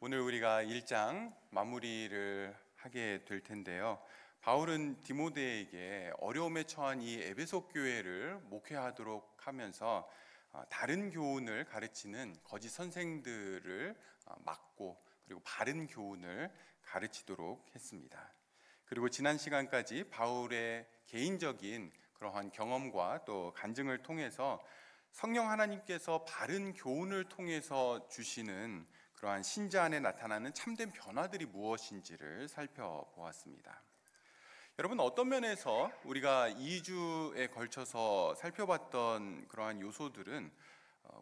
오늘 우리가 1장 마무리를 하게 될 텐데요. 바울은 디모데에게 어려움에 처한 이 에베소 교회를 목회하도록 하면서 다른 교훈을 가르치는 거짓 선생들을 막고 그리고 바른 교훈을 가르치도록 했습니다. 그리고 지난 시간까지 바울의 개인적인 그러한 경험과 또 간증을 통해서 성령 하나님께서 바른 교훈을 통해서 주시는 그러한 신자 안에 나타나는 참된 변화들이 무엇인지를 살펴보았습니다. 여러분, 어떤 면에서 우리가 2주에 걸쳐서 살펴봤던 그러한 요소들은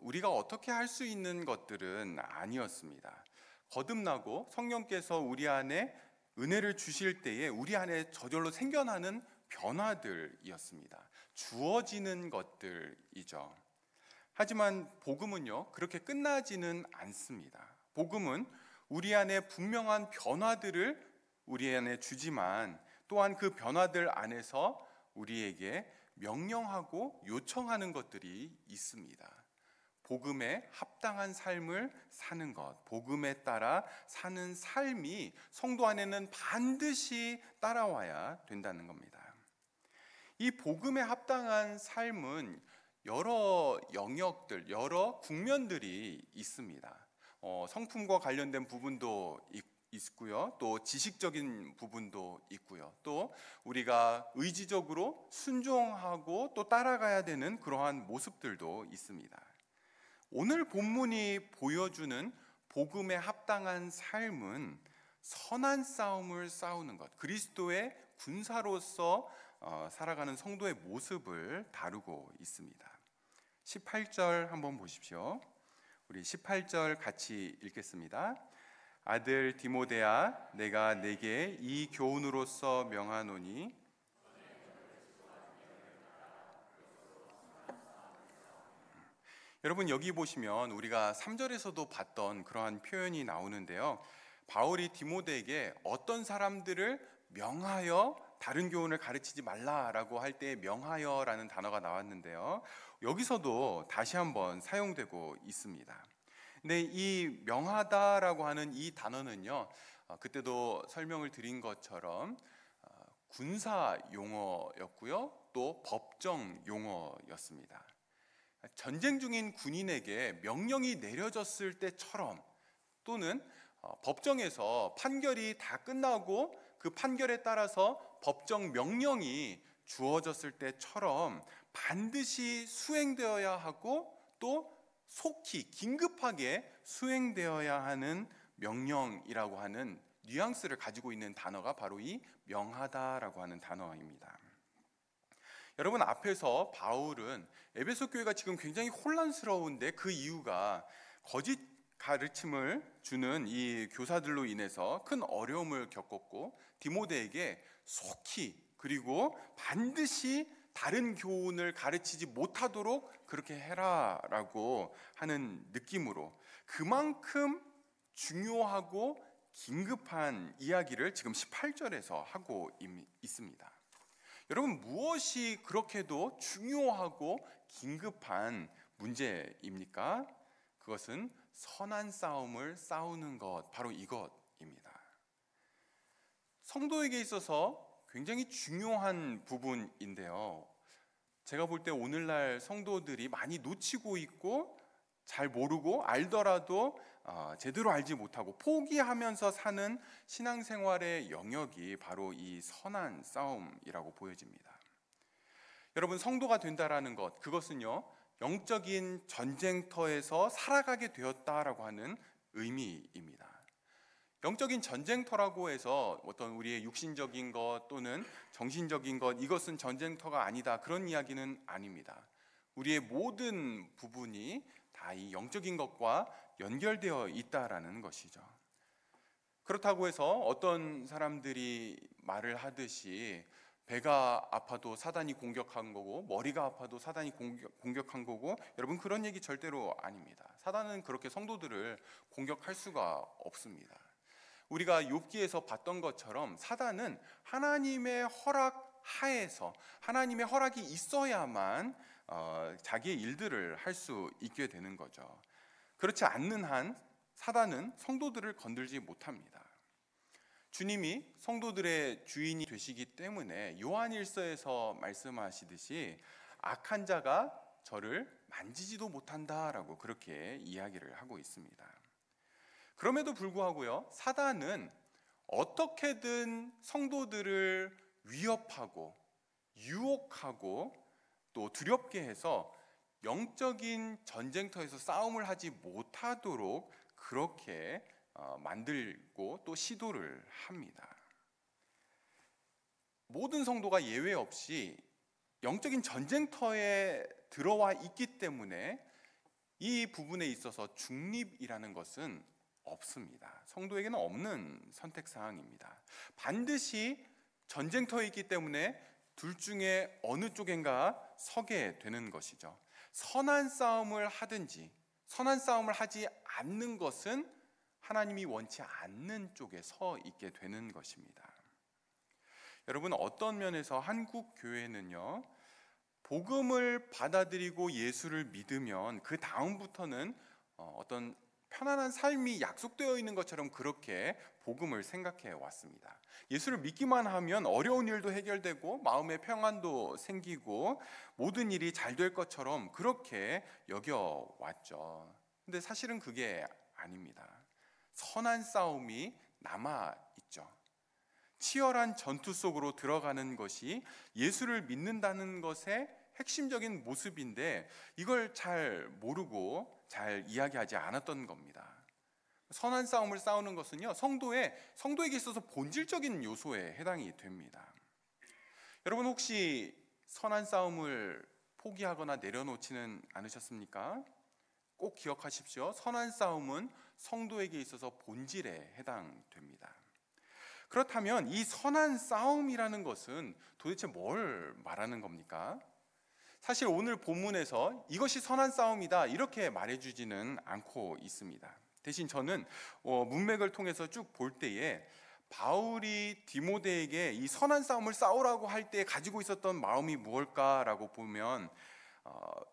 우리가 어떻게 할 수 있는 것들은 아니었습니다. 거듭나고 성령께서 우리 안에 은혜를 주실 때에 우리 안에 저절로 생겨나는 변화들이었습니다. 주어지는 것들이죠. 하지만 복음은요, 그렇게 끝나지는 않습니다. 복음은 우리 안에 분명한 변화들을 우리 안에 주지만 또한 그 변화들 안에서 우리에게 명령하고 요청하는 것들이 있습니다. 복음에 합당한 삶을 사는 것, 복음에 따라 사는 삶이 성도 안에는 반드시 따라와야 된다는 겁니다. 이 복음에 합당한 삶은 여러 영역들, 여러 국면들이 있습니다. 성품과 관련된 부분도 있고요, 또 지식적인 부분도 있고요, 또 우리가 의지적으로 순종하고 또 따라가야 되는 그러한 모습들도 있습니다. 오늘 본문이 보여주는 복음에 합당한 삶은 선한 싸움을 싸우는 것, 그리스도의 군사로서 살아가는 성도의 모습을 다루고 있습니다. 18절 한번 보십시오. 우리 18절 같이 읽겠습니다. 아들 디모데야, 내가 네게 이 교훈으로서 명하노니 여러분, 여기 보시면 우리가 3절에서도 봤던 그러한 표현이 나오는데요. 바울이 디모데에게 어떤 사람들을 명하여 다른 교훈을 가르치지 말라라고 할 때 명하여라는 단어가 나왔는데요. 여기서도 다시 한번 사용되고 있습니다. 근데 이 명하다라고 하는 이 단어는요, 그때도 설명을 드린 것처럼 군사 용어였고요, 또 법정 용어였습니다. 전쟁 중인 군인에게 명령이 내려졌을 때처럼, 또는 법정에서 판결이 다 끝나고 그 판결에 따라서 법정 명령이 주어졌을 때처럼 반드시 수행되어야 하고 또 속히 긴급하게 수행되어야 하는 명령이라고 하는 뉘앙스를 가지고 있는 단어가 바로 이 명하다라고 하는 단어입니다. 여러분, 앞에서 바울은 에베소 교회가 지금 굉장히 혼란스러운데 그 이유가 거짓 가르침을 주는 이 교사들로 인해서 큰 어려움을 겪었고, 디모데에게 속히 그리고 반드시 다른 교훈을 가르치지 못하도록 그렇게 해라라고 하는 느낌으로 그만큼 중요하고 긴급한 이야기를 지금 18절에서 하고 있습니다. 여러분, 무엇이 그렇게도 중요하고 긴급한 문제입니까? 그것은 선한 싸움을 싸우는 것, 바로 이것입니다. 성도에게 있어서 굉장히 중요한 부분인데요. 제가 볼 때 오늘날 성도들이 많이 놓치고 있고 잘 모르고 알더라도 제대로 알지 못하고 포기하면서 사는 신앙생활의 영역이 바로 이 선한 싸움이라고 보여집니다. 여러분, 성도가 된다라는 것, 그것은요, 영적인 전쟁터에서 살아가게 되었다라고 하는 의미입니다. 영적인 전쟁터라고 해서 어떤 우리의 육신적인 것 또는 정신적인 것, 이것은 전쟁터가 아니다, 그런 이야기는 아닙니다. 우리의 모든 부분이 다 이 영적인 것과 연결되어 있다라는 것이죠. 그렇다고 해서 어떤 사람들이 말을 하듯이 배가 아파도 사단이 공격한 거고 머리가 아파도 사단이 공격한 거고, 여러분, 그런 얘기 절대로 아닙니다. 사단은 그렇게 성도들을 공격할 수가 없습니다. 우리가 욥기에서 봤던 것처럼 사단은 하나님의 허락 하에서, 하나님의 허락이 있어야만 자기의 일들을 할 수 있게 되는 거죠. 그렇지 않는 한 사단은 성도들을 건들지 못합니다. 주님이 성도들의 주인이 되시기 때문에 요한일서에서 말씀하시듯이 악한 자가 저를 만지지도 못한다라고 그렇게 이야기를 하고 있습니다. 그럼에도 불구하고요, 사단은 어떻게든 성도들을 위협하고 유혹하고 또 두렵게 해서 영적인 전쟁터에서 싸움을 하지 못하도록 그렇게 만들고 또 시도를 합니다. 모든 성도가 예외 없이 영적인 전쟁터에 들어와 있기 때문에 이 부분에 있어서 중립이라는 것은 없습니다. 성도에게는 없는 선택사항입니다. 반드시 전쟁터에 있기 때문에 둘 중에 어느 쪽인가 서게 되는 것이죠. 선한 싸움을 하든지 선한 싸움을 하지 않는 것은 하나님이 원치 않는 쪽에 서 있게 되는 것입니다. 여러분, 어떤 면에서 한국 교회는요, 복음을 받아들이고 예수를 믿으면 그 다음부터는 어떤 편안한 삶이 약속되어 있는 것처럼 그렇게 복음을 생각해 왔습니다. 예수를 믿기만 하면 어려운 일도 해결되고 마음의 평안도 생기고 모든 일이 잘 될 것처럼 그렇게 여겨왔죠. 근데 사실은 그게 아닙니다. 선한 싸움이 남아 있죠. 치열한 전투 속으로 들어가는 것이 예수를 믿는다는 것의 핵심적인 모습인데 이걸 잘 모르고 잘 이야기하지 않았던 겁니다. 선한 싸움을 싸우는 것은요, 성도에게 있어서 본질적인 요소에 해당이 됩니다. 여러분, 혹시 선한 싸움을 포기하거나 내려놓지는 않으셨습니까? 꼭 기억하십시오. 선한 싸움은 성도에게 있어서 본질에 해당됩니다. 그렇다면 이 선한 싸움이라는 것은 도대체 뭘 말하는 겁니까? 사실 오늘 본문에서 이것이 선한 싸움이다 이렇게 말해주지는 않고 있습니다. 대신 저는 문맥을 통해서 쭉 볼 때에 바울이 디모데에게 이 선한 싸움을 싸우라고 할 때 가지고 있었던 마음이 무엇일까라고 보면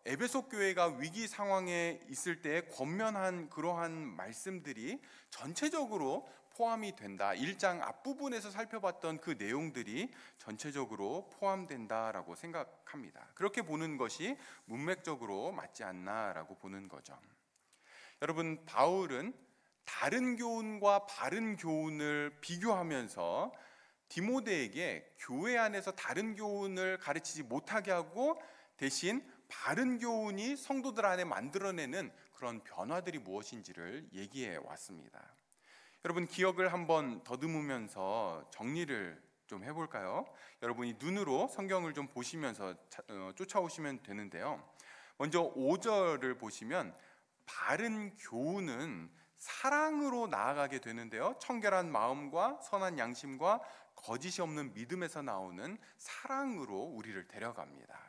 에베소 교회가 위기 상황에 있을 때 권면한 그러한 말씀들이 전체적으로 포함이 된다. 1장 앞부분에서 살펴봤던 그 내용들이 전체적으로 포함된다라고 생각합니다. 그렇게 보는 것이 문맥적으로 맞지 않나라고 보는 거죠. 여러분, 바울은 다른 교훈과 바른 교훈을 비교하면서 디모데에게 교회 안에서 다른 교훈을 가르치지 못하게 하고 대신 바른 교훈이 성도들 안에 만들어내는 그런 변화들이 무엇인지를 얘기해 왔습니다. 여러분, 기억을 한번 더듬으면서 정리를 좀 해볼까요? 여러분이 눈으로 성경을 좀 보시면서 쫓아오시면 되는데요. 먼저 5절을 보시면 바른 교훈은 사랑으로 나아가게 되는데요. 청결한 마음과 선한 양심과 거짓이 없는 믿음에서 나오는 사랑으로 우리를 데려갑니다.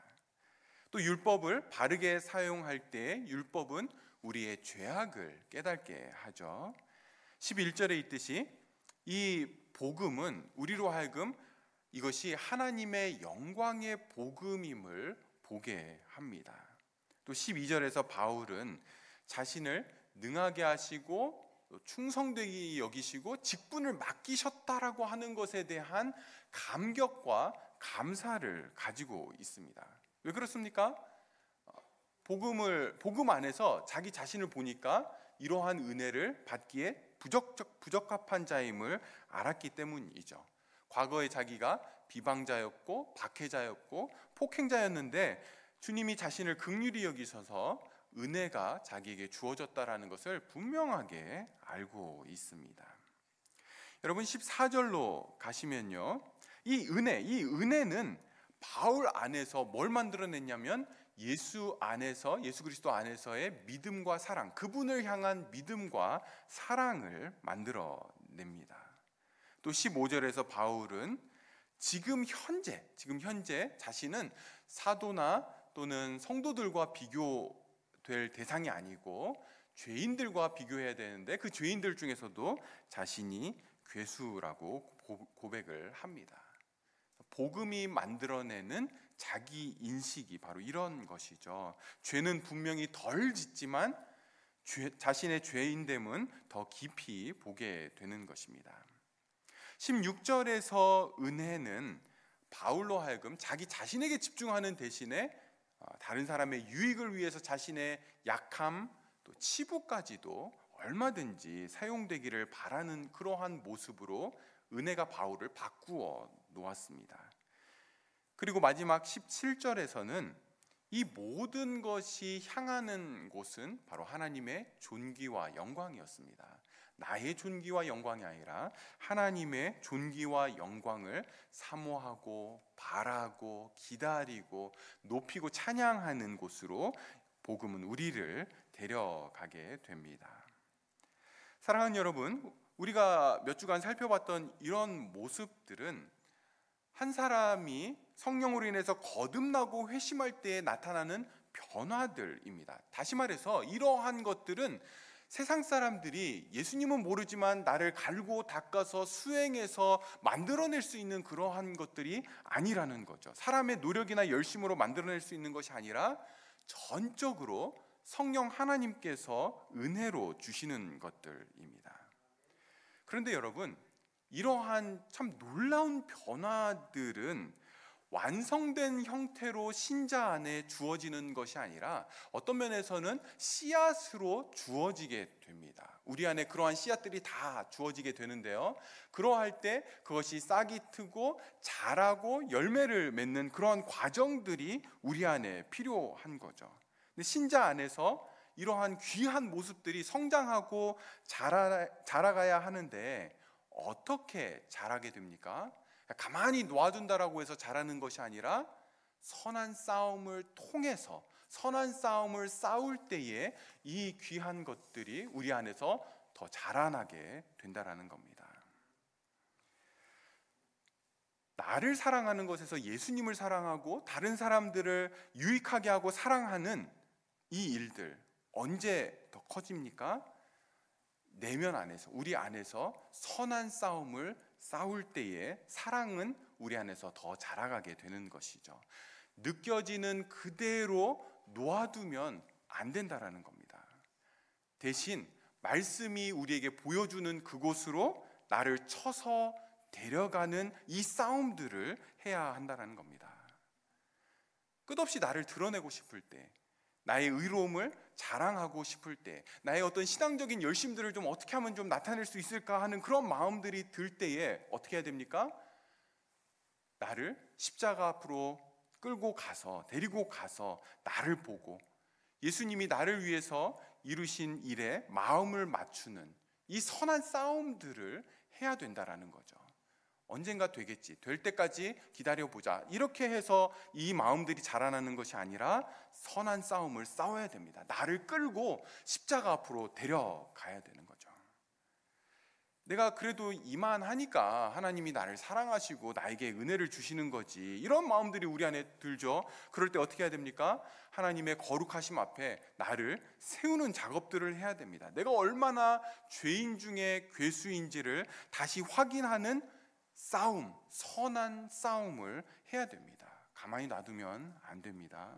또 율법을 바르게 사용할 때 율법은 우리의 죄악을 깨닫게 하죠. 11절에 있듯이 이 복음은 우리로 하여금 이것이 하나님의 영광의 복음임을 보게 합니다. 또 12절에서 바울은 자신을 능하게 하시고 충성되게 여기시고 직분을 맡기셨다라고 하는 것에 대한 감격과 감사를 가지고 있습니다. 왜 그렇습니까? 복음 안에서 자기 자신을 보니까 이러한 은혜를 받기에 부적합한 자임을 알았기 때문이죠. 과거에 자기가 비방자였고 박해자였고 폭행자였는데 주님이 자신을 긍휼히 여기셔서 은혜가 자기에게 주어졌다라는 것을 분명하게 알고 있습니다. 여러분, 14절로 가시면요, 이 은혜는 바울 안에서 뭘 만들어냈냐면 예수 그리스도 안에서의 믿음과 사랑, 그분을 향한 믿음과 사랑을 만들어냅니다. 또 15절에서 바울은 지금 현재 자신은 사도나 또는 성도들과 비교될 대상이 아니고 죄인들과 비교해야 되는데 그 죄인들 중에서도 자신이 괴수라고 고백을 합니다. 복음이 만들어내는 자기 인식이 바로 이런 것이죠. 죄는 분명히 덜 짓지만 자신의 죄인됨은 더 깊이 보게 되는 것입니다. 16절에서 은혜는 바울로 하여금 자기 자신에게 집중하는 대신에 다른 사람의 유익을 위해서 자신의 약함 또 치부까지도 얼마든지 사용되기를 바라는 그러한 모습으로 은혜가 바울을 바꾸어 놓았습니다. 그리고 마지막 17절에서는 이 모든 것이 향하는 곳은 바로 하나님의 존귀와 영광이었습니다. 나의 존귀와 영광이 아니라 하나님의 존귀와 영광을 사모하고 바라고 기다리고 높이고 찬양하는 곳으로 복음은 우리를 데려가게 됩니다. 사랑하는 여러분, 우리가 몇 주간 살펴봤던 이런 모습들은 한 사람이 성령으로 인해서 거듭나고 회심할 때에 나타나는 변화들입니다. 다시 말해서 이러한 것들은 세상 사람들이 예수님은 모르지만 나를 갈고 닦아서 수행해서 만들어낼 수 있는 그러한 것들이 아니라는 거죠. 사람의 노력이나 열심으로 만들어낼 수 있는 것이 아니라 전적으로 성령 하나님께서 은혜로 주시는 것들입니다. 그런데 여러분, 이러한 참 놀라운 변화들은 완성된 형태로 신자 안에 주어지는 것이 아니라 어떤 면에서는 씨앗으로 주어지게 됩니다. 우리 안에 그러한 씨앗들이 다 주어지게 되는데요, 그러할 때 그것이 싹이 트고 자라고 열매를 맺는 그러한 과정들이 우리 안에 필요한 거죠. 근데 신자 안에서 이러한 귀한 모습들이 성장하고 자라가야 하는데 어떻게 자라게 됩니까? 가만히 놔둔다라고 해서 자라는 것이 아니라 선한 싸움을 통해서 선한 싸움을 싸울 때에 이 귀한 것들이 우리 안에서 더 자라나게 된다라는 겁니다. 나를 사랑하는 것에서 예수님을 사랑하고 다른 사람들을 유익하게 하고 사랑하는 이 일들 언제 더 커집니까? 내면 안에서, 우리 안에서 선한 싸움을 싸울 때에 사랑은 우리 안에서 더 자라가게 되는 것이죠. 느껴지는 그대로 놓아두면 안 된다라는 겁니다. 대신 말씀이 우리에게 보여주는 그곳으로 나를 쳐서 데려가는 이 싸움들을 해야 한다는 겁니다. 끝없이 나를 드러내고 싶을 때, 나의 의로움을 자랑하고 싶을 때, 나의 어떤 신앙적인 열심들을 좀 어떻게 하면 좀 나타낼 수 있을까 하는 그런 마음들이 들 때에 어떻게 해야 됩니까? 나를 십자가 앞으로 끌고 가서, 데리고 가서 나를 보고 예수님이 나를 위해서 이루신 일에 마음을 맞추는 이 선한 싸움들을 해야 된다라는 거죠. 언젠가 되겠지, 될 때까지 기다려보자, 이렇게 해서 이 마음들이 자라나는 것이 아니라 선한 싸움을 싸워야 됩니다. 나를 끌고 십자가 앞으로 데려가야 되는 거죠. 내가 그래도 이만하니까 하나님이 나를 사랑하시고 나에게 은혜를 주시는 거지, 이런 마음들이 우리 안에 들죠. 그럴 때 어떻게 해야 됩니까? 하나님의 거룩하심 앞에 나를 세우는 작업들을 해야 됩니다. 내가 얼마나 죄인 중에 괴수인지를 다시 확인하는 싸움, 선한 싸움을 해야 됩니다. 가만히 놔두면 안 됩니다.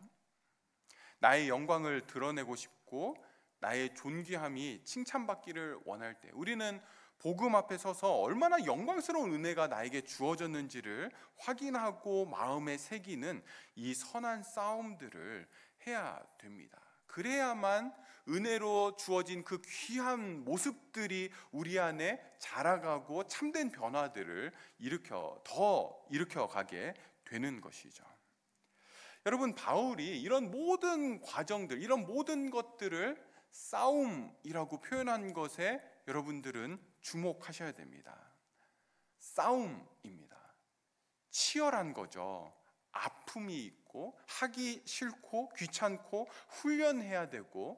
나의 영광을 드러내고 싶고 나의 존귀함이 칭찬받기를 원할 때 우리는 복음 앞에 서서 얼마나 영광스러운 은혜가 나에게 주어졌는지를 확인하고 마음에 새기는 이 선한 싸움들을 해야 됩니다. 그래야만 은혜로 주어진 그 귀한 모습들이 우리 안에 자라가고 참된 변화들을 더 일으켜가게 되는 것이죠. 여러분, 바울이 이런 모든 과정들, 이런 모든 것들을 싸움이라고 표현한 것에 여러분들은 주목하셔야 됩니다. 싸움입니다. 치열한 거죠. 아픔이 있고 하기 싫고 귀찮고 훈련해야 되고,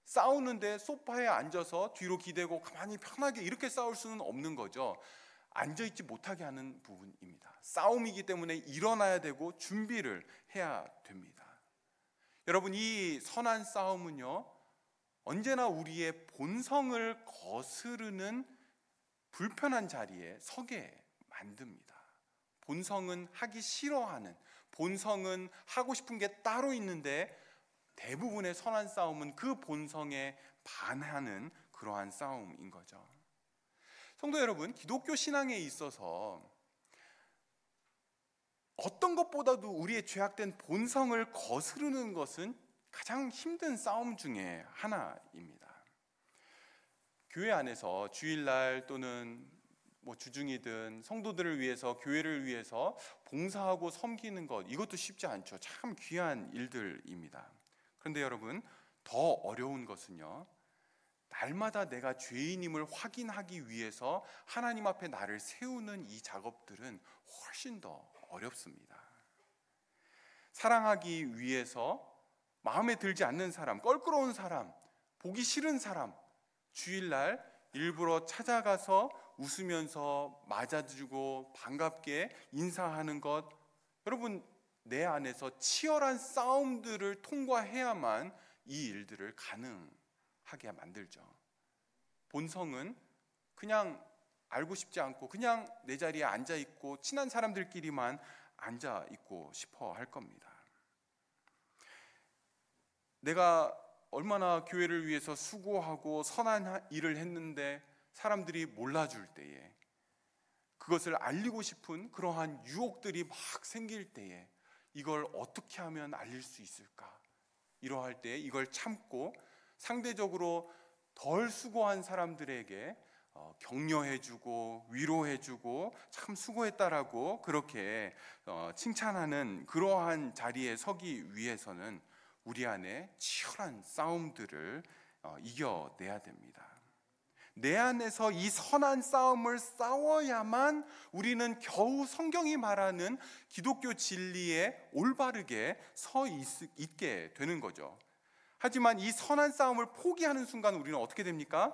싸우는데 소파에 앉아서 뒤로 기대고 가만히 편하게 이렇게 싸울 수는 없는 거죠. 앉아있지 못하게 하는 부분입니다. 싸움이기 때문에 일어나야 되고 준비를 해야 됩니다. 여러분, 이 선한 싸움은요, 언제나 우리의 본성을 거스르는 불편한 자리에 서게 만듭니다. 본성은 하기 싫어하는, 본성은 하고 싶은 게 따로 있는데 대부분의 선한 싸움은 그 본성에 반하는 그러한 싸움인 거죠. 성도 여러분, 기독교 신앙에 있어서 어떤 것보다도 우리의 죄악된 본성을 거스르는 것은 가장 힘든 싸움 중에 하나입니다. 교회 안에서 주일날 또는 주중이든 성도들을 위해서, 교회를 위해서 봉사하고 섬기는 것, 이것도 쉽지 않죠. 참 귀한 일들입니다. 그런데 여러분, 더 어려운 것은요, 날마다 내가 죄인임을 확인하기 위해서 하나님 앞에 나를 세우는 이 작업들은 훨씬 더 어렵습니다. 사랑하기 위해서 마음에 들지 않는 사람, 껄끄러운 사람, 보기 싫은 사람, 주일날 일부러 찾아가서 웃으면서 맞아주고 반갑게 인사하는 것, 여러분, 내 안에서 치열한 싸움들을 통과해야만 이 일들을 가능하게 만들죠. 본성은 그냥 알고 싶지 않고 그냥 내 자리에 앉아 있고 친한 사람들끼리만 앉아 있고 싶어 할 겁니다. 내가 얼마나 교회를 위해서 수고하고 선한 일을 했는데 사람들이 몰라줄 때에, 그것을 알리고 싶은 그러한 유혹들이 막 생길 때에 이걸 어떻게 하면 알릴 수 있을까? 이러할 때 이걸 참고 상대적으로 덜 수고한 사람들에게 격려해주고 위로해주고 참 수고했다라고 그렇게 칭찬하는 그러한 자리에 서기 위해서는 우리 안에 치열한 싸움들을 이겨내야 됩니다. 내 안에서 이 선한 싸움을 싸워야만 우리는 겨우 성경이 말하는 기독교 진리에 올바르게 서 있게 되는 거죠. 하지만 이 선한 싸움을 포기하는 순간 우리는 어떻게 됩니까?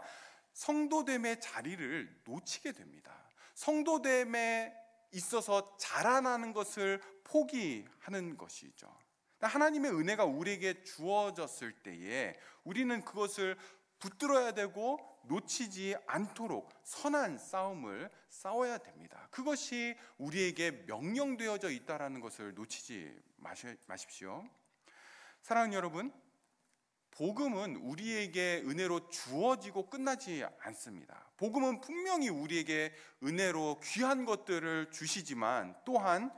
성도됨의 자리를 놓치게 됩니다. 성도됨에 있어서 자라나는 것을 포기하는 것이죠. 하나님의 은혜가 우리에게 주어졌을 때에 우리는 그것을 붙들어야 되고 놓치지 않도록 선한 싸움을 싸워야 됩니다. 그것이 우리에게 명령되어져 있다는 것을 놓치지 마십시오. 사랑하는 여러분, 복음은 우리에게 은혜로 주어지고 끝나지 않습니다. 복음은 분명히 우리에게 은혜로 귀한 것들을 주시지만 또한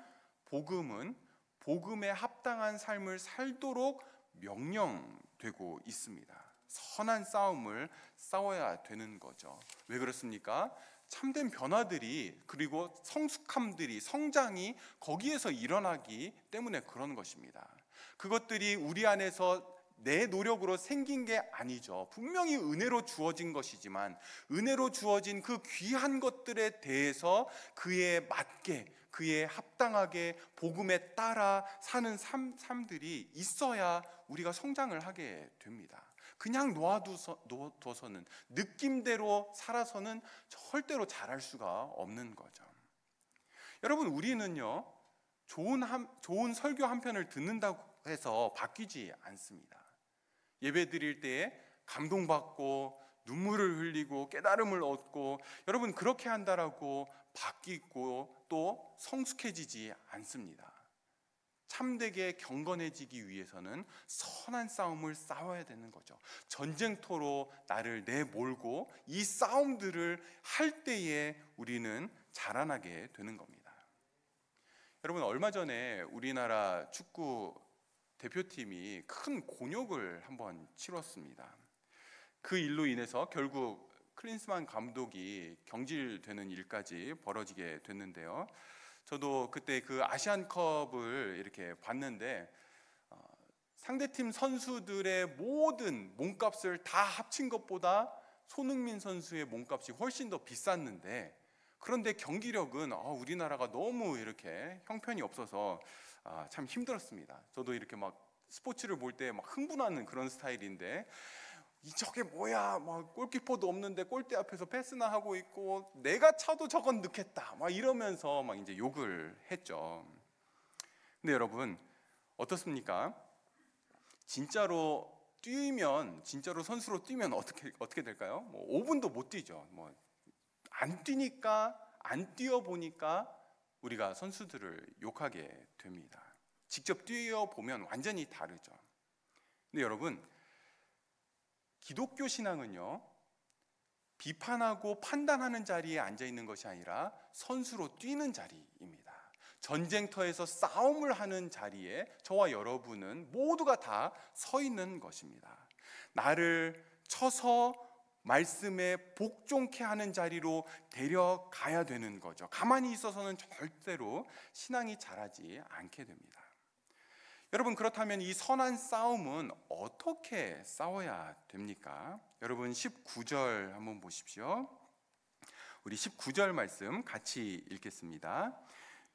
복음은 복음에 합당한 삶을 살도록 명령되고 있습니다. 선한 싸움을 싸워야 되는 거죠. 왜 그렇습니까? 참된 변화들이, 그리고 성숙함들이, 성장이 거기에서 일어나기 때문에 그런 것입니다. 그것들이 우리 안에서 내 노력으로 생긴 게 아니죠. 분명히 은혜로 주어진 것이지만 은혜로 주어진 그 귀한 것들에 대해서 그에 맞게, 그에 합당하게 복음에 따라 사는 삶들이 있어야 우리가 성장을 하게 됩니다. 그냥 놓아둬서는, 느낌대로 살아서는 절대로 자랄 수가 없는 거죠. 여러분, 우리는요, 좋은 설교 한 편을 듣는다고 해서 바뀌지 않습니다. 예배 드릴 때에 감동받고 눈물을 흘리고 깨달음을 얻고, 여러분, 그렇게 한다라고 바뀌고 또 성숙해지지 않습니다. 참되게 경건해지기 위해서는 선한 싸움을 싸워야 되는 거죠. 전쟁터로 나를 내몰고 이 싸움들을 할 때에 우리는 자라나게 되는 겁니다. 여러분, 얼마 전에 우리나라 축구 대표팀이 큰 곤욕을 한번 치렀습니다. 그 일로 인해서 결국 클린스만 감독이 경질되는 일까지 벌어지게 됐는데요. 저도 그때 그 아시안컵을 이렇게 봤는데 상대팀 선수들의 모든 몸값을 다 합친 것보다 손흥민 선수의 몸값이 훨씬 더 비쌌는데, 그런데 경기력은 우리나라가 너무 이렇게 형편이 없어서 참 힘들었습니다. 저도 이렇게 막 스포츠를 볼 때 막 흥분하는 그런 스타일인데, 저게 뭐야, 막 골키퍼도 없는데 골대 앞에서 패스나 하고 있고 내가 차도 저건 넣겠다 막 이러면서 막 이제 욕을 했죠. 근데 여러분, 어떻습니까? 진짜로 선수로 뛰면 어떻게 될까요? 5분도 못 뛰죠. 안 뛰어보니까 우리가 선수들을 욕하게 됩니다. 직접 뛰어보면 완전히 다르죠. 근데 여러분, 기독교 신앙은요, 비판하고 판단하는 자리에 앉아 있는 것이 아니라 선수로 뛰는 자리입니다. 전쟁터에서 싸움을 하는 자리에 저와 여러분은 모두가 다 서 있는 것입니다. 나를 쳐서 말씀에 복종케 하는 자리로 데려가야 되는 거죠. 가만히 있어서는 절대로 신앙이 자라지 않게 됩니다. 여러분, 그렇다면 이 선한 싸움은 어떻게 싸워야 됩니까? 여러분, 19절 한번 보십시오. 우리 19절 말씀 같이 읽겠습니다.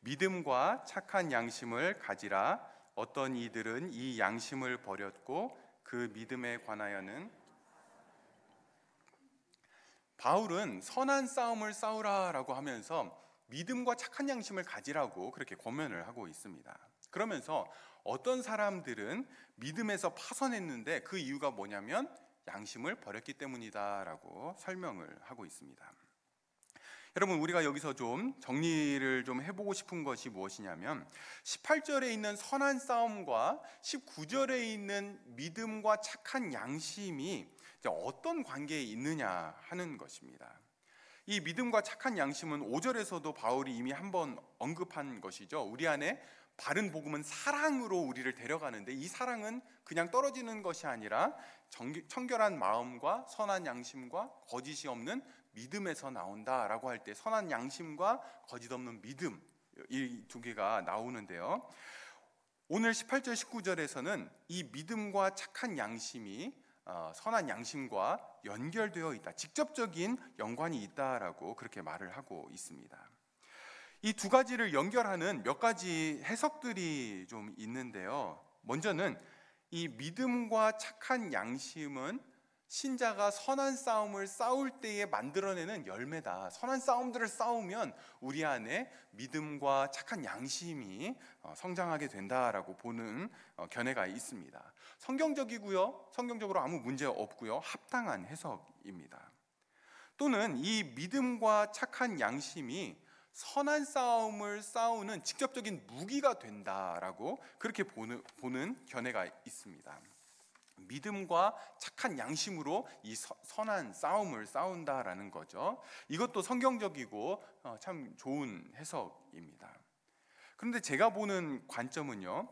믿음과 착한 양심을 가지라. 어떤 이들은 이 양심을 버렸고 그 믿음에 관하여는. 바울은 선한 싸움을 싸우라라고 하면서 믿음과 착한 양심을 가지라고 그렇게 권면을 하고 있습니다. 그러면서 어떤 사람들은 믿음에서 파선했는데 그 이유가 뭐냐면 양심을 버렸기 때문이다라고 설명을 하고 있습니다. 여러분, 우리가 여기서 좀 정리를 좀 해보고 싶은 것이 무엇이냐면 18절에 있는 선한 싸움과 19절에 있는 믿음과 착한 양심이 어떤 관계에 있느냐 하는 것입니다. 이 믿음과 착한 양심은 5절에서도 바울이 이미 한번 언급한 것이죠. 우리 안에 바른 복음은 사랑으로 우리를 데려가는데 이 사랑은 그냥 떨어지는 것이 아니라 청결한 마음과 선한 양심과 거짓이 없는 믿음에서 나온다라고 할 때 선한 양심과 거짓 없는 믿음, 이 두 개가 나오는데요. 오늘 18절 19절에서는 이 믿음과 착한 양심이 선한 양심과 연결되어 있다, 직접적인 연관이 있다라고 그렇게 말을 하고 있습니다. 이 두 가지를 연결하는 몇 가지 해석들이 좀 있는데요. 먼저는 이 믿음과 착한 양심은 신자가 선한 싸움을 싸울 때에 만들어내는 열매다. 선한 싸움들을 싸우면 우리 안에 믿음과 착한 양심이 성장하게 된다라고 보는 견해가 있습니다. 성경적이고요, 성경적으로 아무 문제 없고요, 합당한 해석입니다. 또는 이 믿음과 착한 양심이 선한 싸움을 싸우는 직접적인 무기가 된다라고 그렇게 보는 견해가 있습니다. 믿음과 착한 양심으로 이 선한 싸움을 싸운다라는 거죠. 이것도 성경적이고 참 좋은 해석입니다. 그런데 제가 보는 관점은요,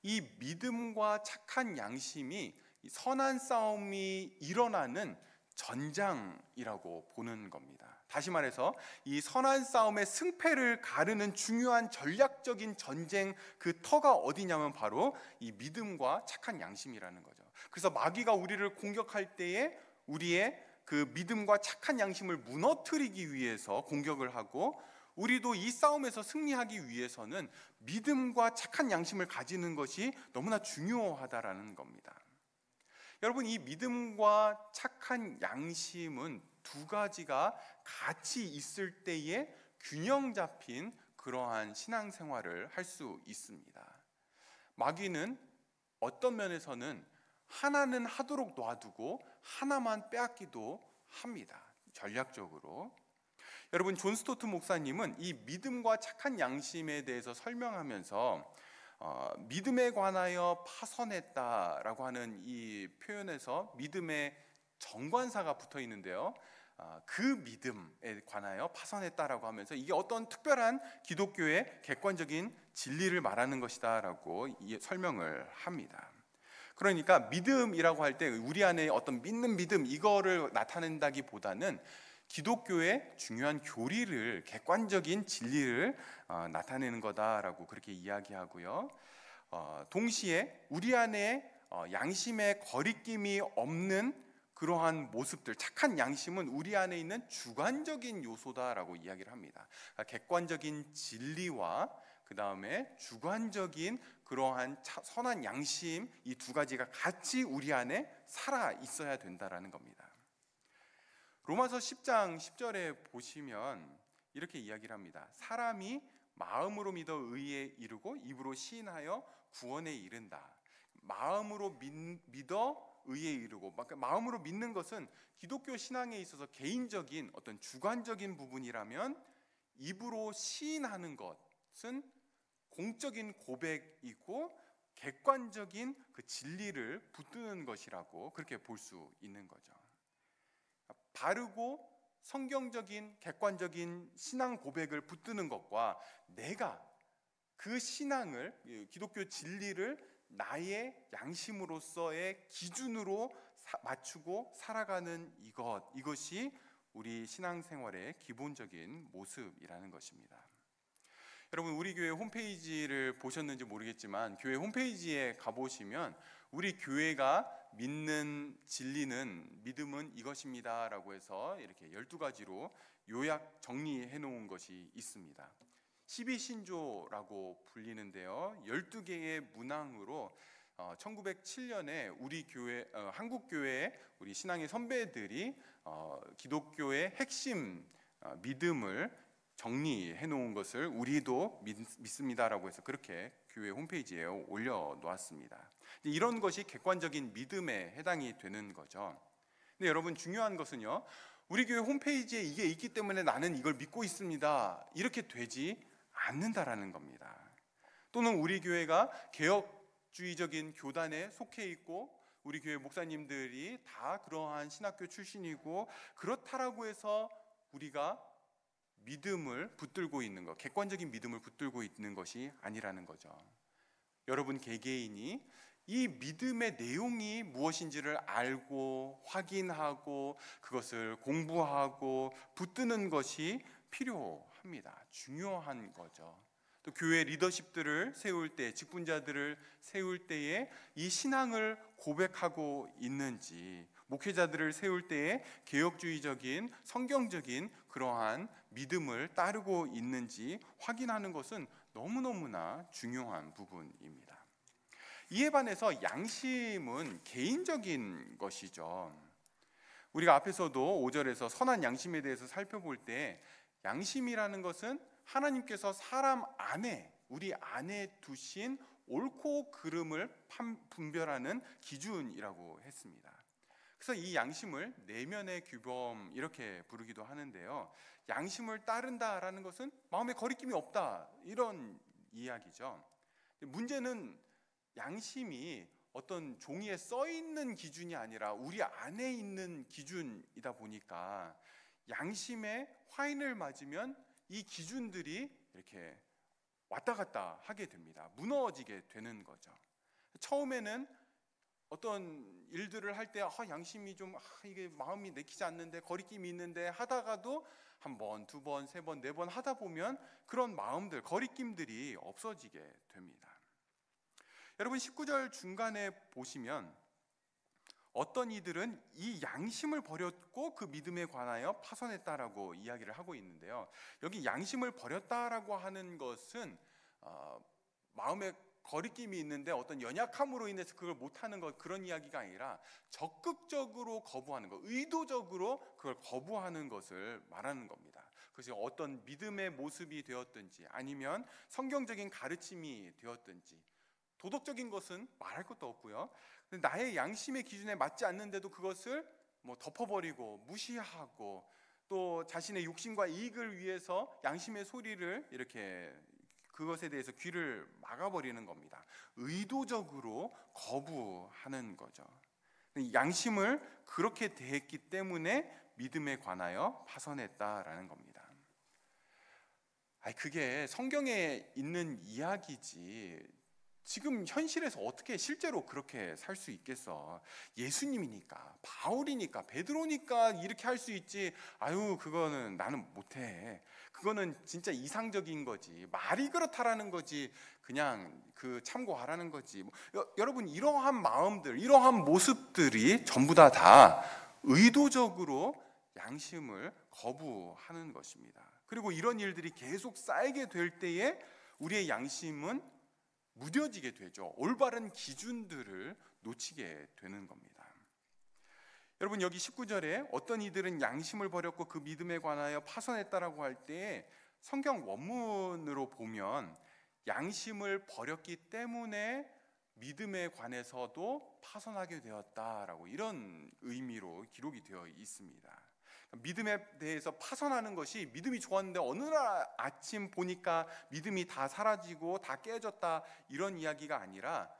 이 믿음과 착한 양심이 선한 싸움이 일어나는 전장이라고 보는 겁니다. 다시 말해서 이 선한 싸움의 승패를 가르는 중요한 전략적인 전쟁 그 터가 어디냐면 바로 이 믿음과 착한 양심이라는 거죠. 그래서 마귀가 우리를 공격할 때에 우리의 그 믿음과 착한 양심을 무너뜨리기 위해서 공격을 하고, 우리도 이 싸움에서 승리하기 위해서는 믿음과 착한 양심을 가지는 것이 너무나 중요하다라는 겁니다. 여러분, 이 믿음과 착한 양심은 두 가지가 같이 있을 때에 균형 잡힌 그러한 신앙생활을 할 수 있습니다. 마귀는 어떤 면에서는 하나는 하도록 놔두고 하나만 빼앗기도 합니다. 전략적으로. 여러분, 존 스토트 목사님은 이 믿음과 착한 양심에 대해서 설명하면서 믿음에 관하여 파선했다라고 하는 이 표현에서 믿음의 정관사가 붙어 있는데요, 그 믿음에 관하여 파선했다라고 하면서 이게 어떤 특별한 기독교의 객관적인 진리를 말하는 것이다라고 설명을 합니다. 그러니까 믿음이라고 할 때 우리 안에 어떤 믿는 믿음 이거를 나타낸다기보다는 기독교의 중요한 교리를, 객관적인 진리를 나타내는 거다라고 그렇게 이야기하고요. 동시에 우리 안에 양심의 거리낌이 없는 그러한 모습들, 착한 양심은 우리 안에 있는 주관적인 요소다라고 이야기를 합니다. 객관적인 진리와 그 다음에 주관적인 그러한 선한 양심, 이 두 가지가 같이 우리 안에 살아 있어야 된다라는 겁니다. 로마서 10장 10절에 보시면 이렇게 이야기를 합니다. 사람이 마음으로 믿어 의에 이르고 입으로 시인하여 구원에 이른다. 마음으로 믿어 의에 이르고, 마음으로 믿는 것은 기독교 신앙에 있어서 개인적인 어떤 주관적인 부분이라면, 입으로 시인하는 것은 공적인 고백이고 객관적인 그 진리를 붙드는 것이라고 그렇게 볼 수 있는 거죠. 바르고 성경적인 객관적인 신앙 고백을 붙드는 것과 내가 그 신앙을, 기독교 진리를 나의 양심으로서의 기준으로 맞추고 살아가는 이것이 우리 신앙생활의 기본적인 모습이라는 것입니다. 여러분, 우리 교회 홈페이지를 보셨는지 모르겠지만 교회 홈페이지에 가보시면 우리 교회가 믿는 진리는, 믿음은 이것입니다 라고 해서 이렇게 12가지로 요약 정리해 놓은 것이 있습니다. 12신조라고 불리는데요, 12개의 문항으로 1907년에 우리 교회, 한국 교회의 우리 신앙의 선배들이 기독교의 핵심 믿음을 정리해 놓은 것을 우리도 믿습니다라고 해서 그렇게 교회 홈페이지에 올려 놓았습니다. 이런 것이 객관적인 믿음에 해당이 되는 거죠. 근데 여러분, 중요한 것은요, 우리 교회 홈페이지에 이게 있기 때문에 나는 이걸 믿고 있습니다, 이렇게 되지 않는다라는 겁니다. 또는 우리 교회가 개혁주의적인 교단에 속해 있고 우리 교회 목사님들이 다 그러한 신학교 출신이고 그렇다라고 해서 우리가 믿음을 붙들고 있는 것, 객관적인 믿음을 붙들고 있는 것이 아니라는 거죠. 여러분 개개인이 이 믿음의 내용이 무엇인지를 알고 확인하고 그것을 공부하고 붙드는 것이 필요합니다. 중요한 거죠. 또 교회 리더십들을 세울 때, 직분자들을 세울 때에 이 신앙을 고백하고 있는지, 목회자들을 세울 때에 개혁주의적인 성경적인 그러한 믿음을 따르고 있는지 확인하는 것은 너무너무나 중요한 부분입니다. 이에 반해서 양심은 개인적인 것이죠. 우리가 앞에서도 5절에서 선한 양심에 대해서 살펴볼 때 양심이라는 것은 하나님께서 사람 안에, 우리 안에 두신 옳고 그름을 분별하는 기준이라고 했습니다. 그래서 이 양심을 내면의 규범 이렇게 부르기도 하는데요, 양심을 따른다라는 것은 마음에 거리낌이 없다, 이런 이야기죠. 문제는 양심이 어떤 종이에 써 있는 기준이 아니라 우리 안에 있는 기준이다 보니까 양심에 화인을 맞으면 이 기준들이 이렇게 왔다 갔다 하게 됩니다. 무너지게 되는 거죠. 처음에는 어떤 일들을 할 때 양심이 좀 이게 마음이 내키지 않는데, 거리낌이 있는데 하다가도 한 번, 두 번, 세 번, 네 번 하다 보면 그런 마음들, 거리낌들이 없어지게 됩니다. 여러분 19절 중간에 보시면 어떤 이들은 이 양심을 버렸고 그 믿음에 관하여 파선했다라고 이야기를 하고 있는데요, 여기 양심을 버렸다라고 하는 것은 마음에 거리낌이 있는데 어떤 연약함으로 인해서 그걸 못하는 것, 그런 이야기가 아니라 적극적으로 거부하는 것, 의도적으로 그걸 거부하는 것을 말하는 겁니다. 그것이 어떤 믿음의 모습이 되었든지 아니면 성경적인 가르침이 되었든지, 도덕적인 것은 말할 것도 없고요, 나의 양심의 기준에 맞지 않는데도 그것을 덮어버리고 무시하고 또 자신의 욕심과 이익을 위해서 양심의 소리를 이렇게 그것에 대해서 귀를 막아버리는 겁니다. 의도적으로 거부하는 거죠. 양심을 그렇게 대했기 때문에 믿음에 관하여 파선했다라는 겁니다. 그게 성경에 있는 이야기지 지금 현실에서 어떻게 실제로 그렇게 살 수 있겠어. 예수님이니까, 바울이니까, 베드로니까 이렇게 할 수 있지. 그거는 나는 못해. 그거는 진짜 이상적인 거지, 말이 그렇다라는 거지, 그냥 그 참고하라는 거지. 여러분, 이러한 마음들, 이러한 모습들이 전부 다 의도적으로 양심을 거부하는 것입니다. 그리고 이런 일들이 계속 쌓이게 될 때에 우리의 양심은 무뎌지게 되죠. 올바른 기준들을 놓치게 되는 겁니다. 여러분, 여기 19절에 어떤 이들은 양심을 버렸고 그 믿음에 관하여 파선했다라고 할 때 성경 원문으로 보면 양심을 버렸기 때문에 믿음에 관해서도 파선하게 되었다라고, 이런 의미로 기록이 되어 있습니다. 믿음에 대해서 파선하는 것이, 믿음이 좋았는데 어느 날 아침 보니까 믿음이 다 사라지고 다 깨졌다, 이런 이야기가 아니라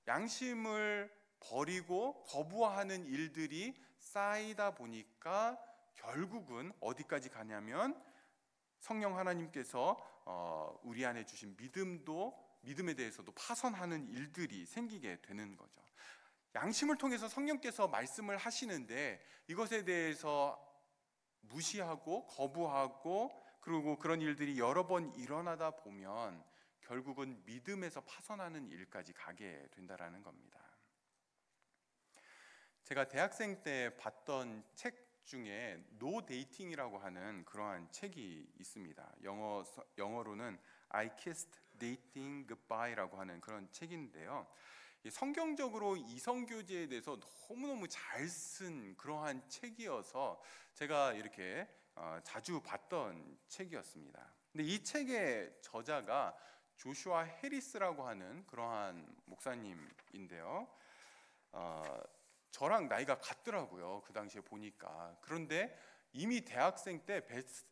양심을 버리고 거부하는 일들이 쌓이다 보니까 결국은 어디까지 가냐면 성령 하나님께서 우리 안에 주신 믿음에 대해서도 파선하는 일들이 생기게 되는 거죠. 양심을 통해서 성령께서 말씀을 하시는데 이것에 대해서 무시하고 거부하고 그리고 그런 일들이 여러 번 일어나다 보면 결국은 믿음에서 파선하는 일까지 가게 된다라는 겁니다. 제가 대학생 때 봤던 책 중에 No Dating이라고 하는 그러한 책이 있습니다. 영어로는 I Kissed Dating Goodbye라고 하는 그런 책인데요. 성경적으로 이성교제에 대해서 너무너무 잘 쓴 그러한 책이어서 제가 이렇게 자주 봤던 책이었습니다. 근데 이 책의 저자가 조슈아 해리스라고 하는 그러한 목사님인데요. 저랑 나이가 같더라고요. 그 당시에 보니까. 그런데 이미 대학생 때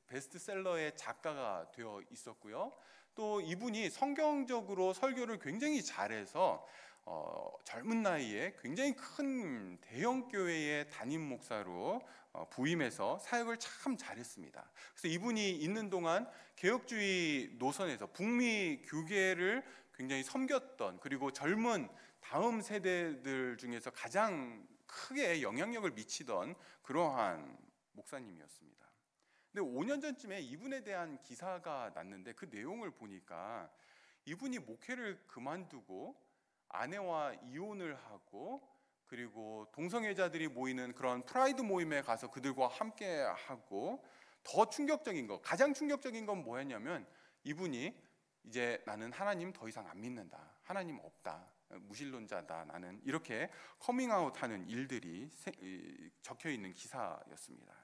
베스트셀러의 작가가 되어 있었고요. 또 이분이 성경적으로 설교를 굉장히 잘해서 젊은 나이에 굉장히 큰 대형 교회의 담임 목사로 부임해서 사역을 참 잘했습니다. 그래서 이분이 있는 동안 개혁주의 노선에서 북미 교계를 굉장히 섬겼던, 그리고 젊은 다음 세대들 중에서 가장 크게 영향력을 미치던 그러한 목사님이었습니다. 근데 5년 전쯤에 이분에 대한 기사가 났는데 그 내용을 보니까 이분이 목회를 그만두고 아내와 이혼을 하고 그리고 동성애자들이 모이는 그런 프라이드 모임에 가서 그들과 함께 하고, 더 충격적인 거, 가장 충격적인 건 뭐였냐면 이분이 이제 나는 하나님 더 이상 안 믿는다, 하나님 없다, 무신론자다, 나는, 이렇게 커밍아웃하는 일들이 적혀 있는 기사였습니다.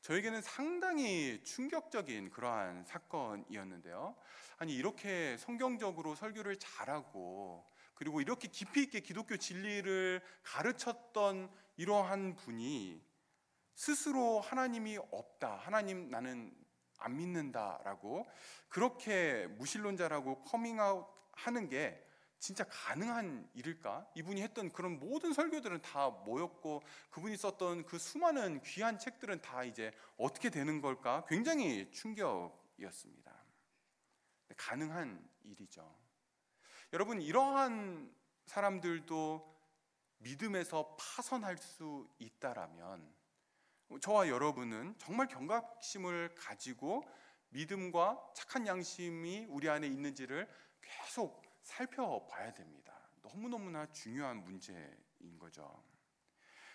저에게는 상당히 충격적인 그러한 사건이었는데요. 아니, 이렇게 성경적으로 설교를 잘하고 그리고 이렇게 깊이 있게 기독교 진리를 가르쳤던 이러한 분이 스스로 하나님이 없다, 하나님 나는 안 믿는다라고 그렇게 무신론자라고 커밍아웃 하는 게 진짜 가능한 일일까? 이분이 했던 그런 모든 설교들은 다 뭐였고 그분이 썼던 그 수많은 귀한 책들은 다 이제 어떻게 되는 걸까? 굉장히 충격이었습니다. 가능한 일이죠. 여러분, 이러한 사람들도 믿음에서 파선할 수 있다라면 저와 여러분은 정말 경각심을 가지고 믿음과 착한 양심이 우리 안에 있는지를 계속 살펴봐야 됩니다. 너무너무나 중요한 문제인 거죠.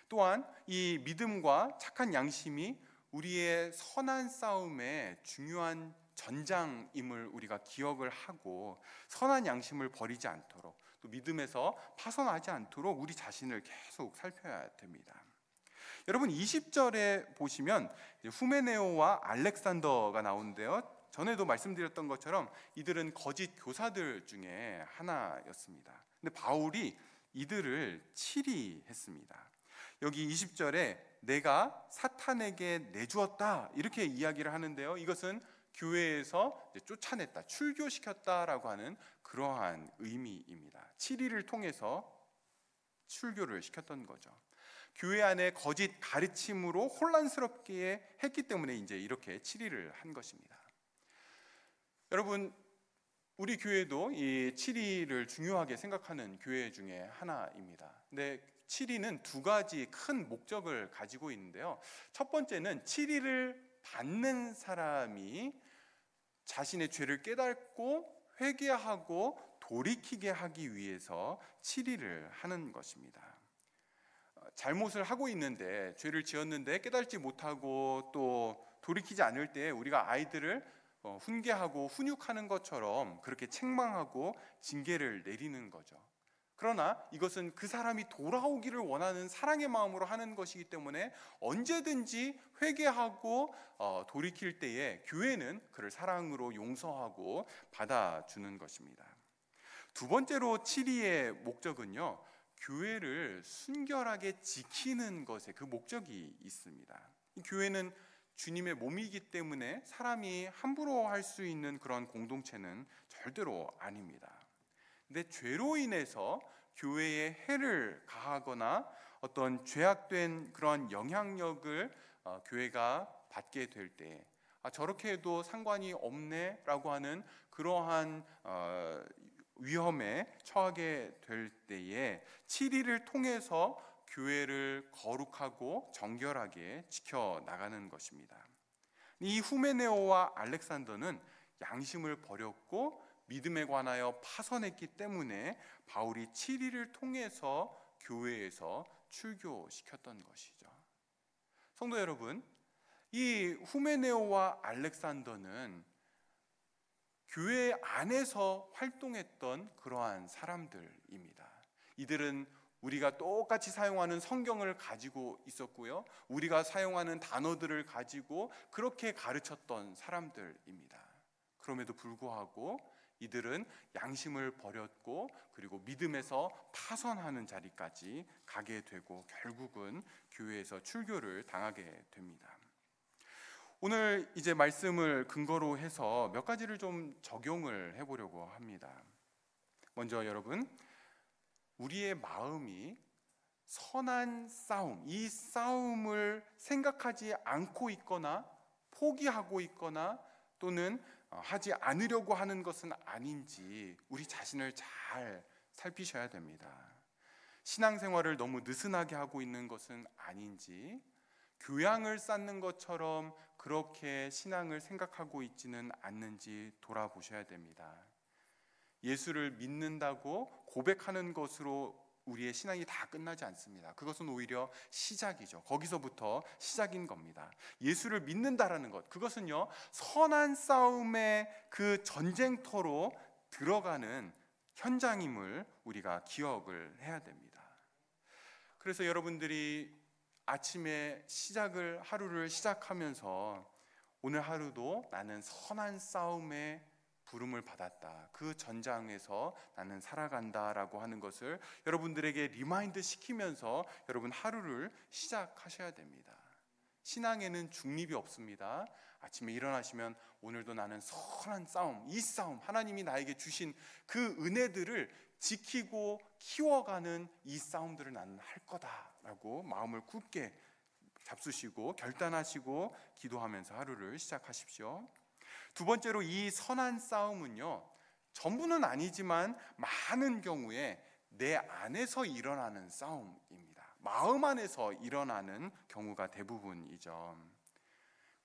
또한 이 믿음과 착한 양심이 우리의 선한 싸움의 중요한 전장임을 우리가 기억을 하고 선한 양심을 버리지 않도록, 또 믿음에서 파선하지 않도록 우리 자신을 계속 살펴야 됩니다. 여러분, 20절에 보시면 후메네오와 알렉산더가 나오는데요. 전에도 말씀드렸던 것처럼 이들은 거짓 교사들 중에 하나였습니다. 근데 바울이 이들을 치리했습니다. 여기 20절에 내가 사탄에게 내주었다 이렇게 이야기를 하는데요. 이것은 교회에서 쫓아냈다, 출교시켰다라고 하는 그러한 의미입니다. 치리를 통해서 출교를 시켰던 거죠. 교회 안에 거짓 가르침으로 혼란스럽게 했기 때문에 이제 이렇게 치리를 한 것입니다. 여러분, 우리 교회도 이 치리를 중요하게 생각하는 교회 중에 하나입니다. 근데 치리는 두 가지 큰 목적을 가지고 있는데요. 첫 번째는 치리를 받는 사람이 자신의 죄를 깨닫고 회개하고 돌이키게 하기 위해서 치리를 하는 것입니다. 잘못을 하고 있는데, 죄를 지었는데 깨닫지 못하고 또 돌이키지 않을 때 우리가 아이들을 훈계하고 훈육하는 것처럼 그렇게 책망하고 징계를 내리는 거죠. 그러나 이것은 그 사람이 돌아오기를 원하는 사랑의 마음으로 하는 것이기 때문에 언제든지 회개하고 돌이킬 때에 교회는 그를 사랑으로 용서하고 받아주는 것입니다. 두 번째로 치리의 목적은요, 교회를 순결하게 지키는 것에 그 목적이 있습니다. 이 교회는 주님의 몸이기 때문에 사람이 함부로 할 수 있는 그런 공동체는 절대로 아닙니다. 근데 죄로 인해서 교회에 해를 가하거나 어떤 죄악된 그런 영향력을 교회가 받게 될 때, 저렇게 해도 상관이 없네라고 하는 그러한 위험에 처하게 될 때에 7일을 통해서 교회를 거룩하고 정결하게 지켜나가는 것입니다. 이 후메네오와 알렉산더는 양심을 버렸고 믿음에 관하여 파선했기 때문에 바울이 7일을 통해서 교회에서 출교시켰던 것이죠. 성도 여러분, 이 후메네오와 알렉산더는 교회 안에서 활동했던 그러한 사람들입니다. 이들은 우리가 똑같이 사용하는 성경을 가지고 있었고요, 우리가 사용하는 단어들을 가지고 그렇게 가르쳤던 사람들입니다. 그럼에도 불구하고 이들은 양심을 버렸고 그리고 믿음에서 파선하는 자리까지 가게 되고 결국은 교회에서 출교를 당하게 됩니다. 오늘 이제 말씀을 근거로 해서 몇 가지를 좀 적용을 해보려고 합니다. 먼저 여러분, 우리의 마음이 선한 싸움, 이 싸움을 생각하지 않고 있거나 포기하고 있거나 또는 하지 않으려고 하는 것은 아닌지 우리 자신을 잘 살피셔야 됩니다. 신앙생활을 너무 느슨하게 하고 있는 것은 아닌지, 교양을 쌓는 것처럼 그렇게 신앙을 생각하고 있지는 않는지 돌아보셔야 됩니다. 예수를 믿는다고 고백하는 것으로 우리의 신앙이 다 끝나지 않습니다. 그것은 오히려 시작이죠. 거기서부터 시작인 겁니다. 예수를 믿는다라는 것, 그것은요, 선한 싸움의 그 전쟁터로 들어가는 현장임을 우리가 기억을 해야 됩니다. 그래서 여러분들이 아침에 하루를 시작하면서 오늘 하루도 나는 선한 싸움의 부름을 받았다, 그 전장에서 나는 살아간다라고 하는 것을 여러분들에게 리마인드 시키면서 여러분 하루를 시작하셔야 됩니다. 신앙에는 중립이 없습니다. 아침에 일어나시면 오늘도 나는 선한 싸움, 이 싸움, 하나님이 나에게 주신 그 은혜들을 지키고 키워가는 이 싸움들을 나는 할 거다라고 마음을 굳게 잡수시고 결단하시고 기도하면서 하루를 시작하십시오. 두 번째로, 이 선한 싸움은요, 전부는 아니지만 많은 경우에 내 안에서 일어나는 싸움입니다. 마음 안에서 일어나는 경우가 대부분이죠.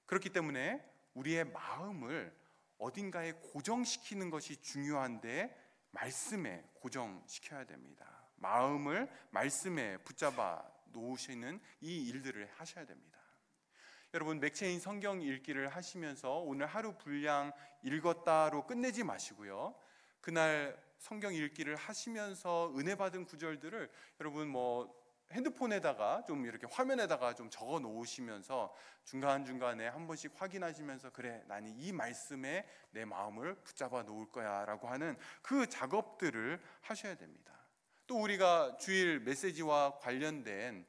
그렇기 때문에 우리의 마음을 어딘가에 고정시키는 것이 중요한데 말씀에 고정시켜야 됩니다. 마음을 말씀에 붙잡아 놓으시는 이 일들을 하셔야 됩니다. 여러분, 맥체인 성경 읽기를 하시면서 오늘 하루 분량 읽었다로 끝내지 마시고요, 그날 성경 읽기를 하시면서 은혜 받은 구절들을 여러분 핸드폰에다가 좀 이렇게 화면에다가 좀 적어 놓으시면서 중간중간에 한 번씩 확인하시면서, 그래, 나는 이 말씀에 내 마음을 붙잡아 놓을 거야 라고 하는 그 작업들을 하셔야 됩니다. 또 우리가 주일 메시지와 관련된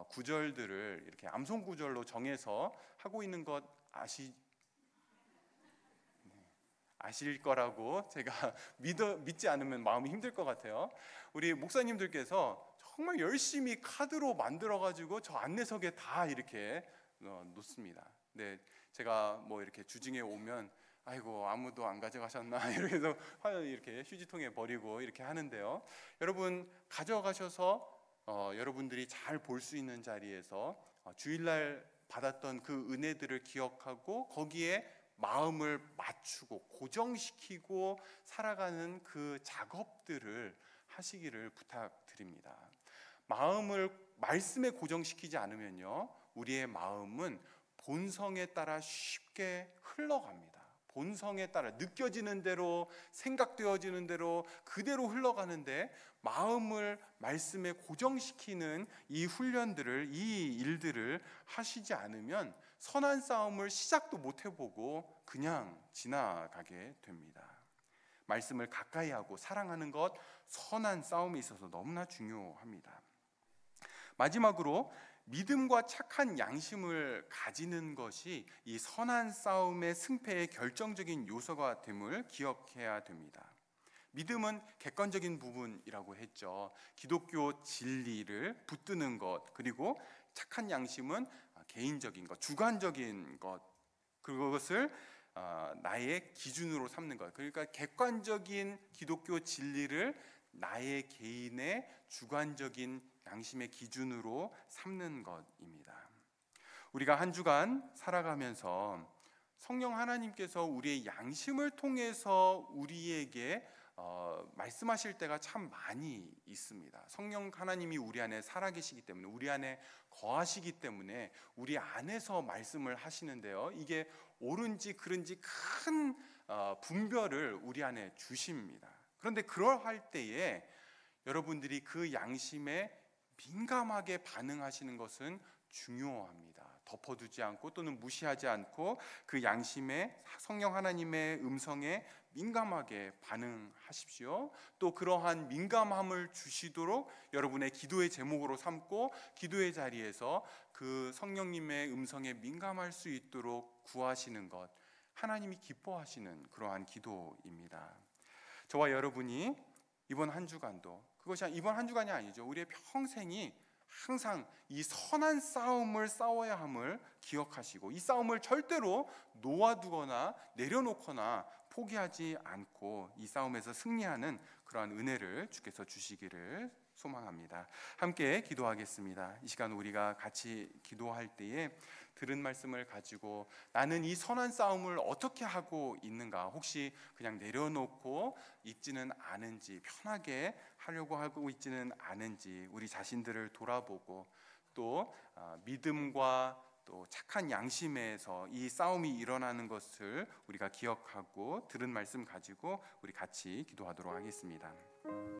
구절들을 이렇게 암송 구절로 정해서 하고 있는 것 아실 거라고 제가 믿지 않으면 마음이 힘들 것 같아요. 우리 목사님들께서 정말 열심히 카드로 만들어가지고 저 안내석에 다 이렇게 놓습니다. 네, 제가 이렇게 주중에 오면 아이고 아무도 안 가져가셨나 이렇게 해서 이렇게 휴지통에 버리고 이렇게 하는데요. 여러분 가져가셔서 여러분들이 잘 볼 수 있는 자리에서 주일날 받았던 그 은혜들을 기억하고 거기에 마음을 맞추고 고정시키고 살아가는 그 작업들을 하시기를 부탁드립니다. 마음을 말씀에 고정시키지 않으면요, 우리의 마음은 본성에 따라 쉽게 흘러갑니다. 본성에 따라 느껴지는 대로, 생각되어지는 대로 그대로 흘러가는데, 마음을 말씀에 고정시키는 이 훈련들을, 이 일들을 하시지 않으면 선한 싸움을 시작도 못 해보고 그냥 지나가게 됩니다. 말씀을 가까이 하고 사랑하는 것, 선한 싸움에 있어서 너무나 중요합니다. 마지막으로, 믿음과 착한 양심을 가지는 것이 이 선한 싸움의 승패의 결정적인 요소가 됨을 기억해야 됩니다. 믿음은 객관적인 부분이라고 했죠. 기독교 진리를 붙드는 것, 그리고 착한 양심은 개인적인 것, 주관적인 것, 그것을 나의 기준으로 삼는 것. 그러니까 객관적인 기독교 진리를 나의 개인의 주관적인 양심의 기준으로 삼는 것입니다. 우리가 한 주간 살아가면서 성령 하나님께서 우리의 양심을 통해서 우리에게 말씀하실 때가 참 많이 있습니다. 성령 하나님이 우리 안에 살아계시기 때문에, 우리 안에 거하시기 때문에 우리 안에서 말씀을 하시는데요, 이게 옳은지 그른지 큰 분별을 우리 안에 주십니다. 그런데 그러할 때에 여러분들이 그 양심에 민감하게 반응하시는 것은 중요합니다. 덮어두지 않고 또는 무시하지 않고 그 양심에 성령 하나님의 음성에 민감하게 반응하십시오. 또 그러한 민감함을 주시도록 여러분의 기도의 제목으로 삼고 기도의 자리에서 그 성령님의 음성에 민감할 수 있도록 구하시는 것, 하나님이 기뻐하시는 그러한 기도입니다. 저와 여러분이 이번 한 주간도, 그것이 이번 한 주간이 아니죠, 우리의 평생이 항상 이 선한 싸움을 싸워야 함을 기억하시고, 이 싸움을 절대로 놓아두거나 내려놓거나 포기하지 않고 이 싸움에서 승리하는 그러한 은혜를 주께서 주시기를 소망합니다. 함께 기도하겠습니다. 이 시간 우리가 같이 기도할 때에 들은 말씀을 가지고 나는 이 선한 싸움을 어떻게 하고 있는가, 혹시 그냥 내려놓고 있지는 않은지, 편하게 하려고 하고 있지는 않은지 우리 자신들을 돌아보고, 또 믿음과 또 착한 양심에서 이 싸움이 일어나는 것을 우리가 기억하고 들은 말씀 가지고 우리 같이 기도하도록 하겠습니다.